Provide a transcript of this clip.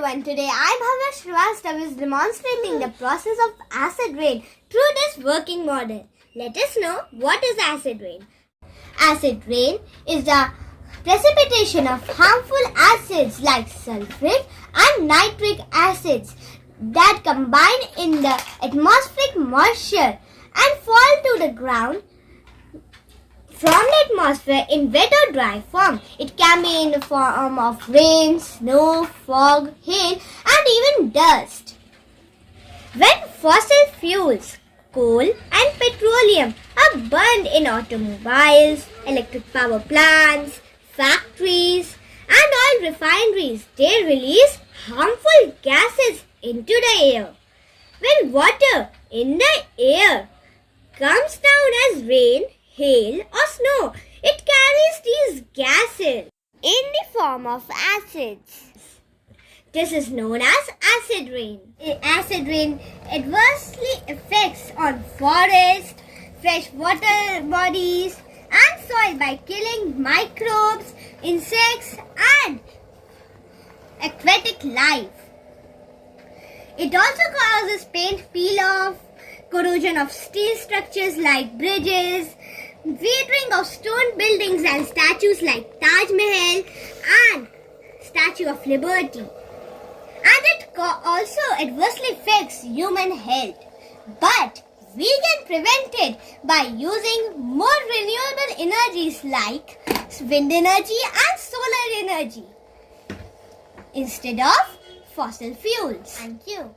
everyone, today I'm Bhavya Srivastava is demonstrating the process of acid rain through this working model. Let us know what is acid rain. Acid rain is the precipitation of harmful acids like sulfuric and nitric acids that combine in the atmospheric moisture and fall to the ground from the atmosphere in wet or dry form. It can be in the form of rain, snow, fog, hail, and even dust. When fossil fuels, coal and petroleum are burned in automobiles, electric power plants, factories, and oil refineries, they release harmful gases into the air. When water in the air comes down as rain, hail or snow, it carries these gases in the form of acids. This is known as acid rain. Acid rain adversely affects on forest, freshwater bodies and soil by killing microbes, insects and aquatic life. It also causes paint peel-off, corrosion of steel structures like bridges, weathering of stone buildings and statues like Taj Mahal and Statue of Liberty. And it also adversely affects human health. But we can prevent it by using more renewable energies like wind energy and solar energy instead of fossil fuels. Thank you.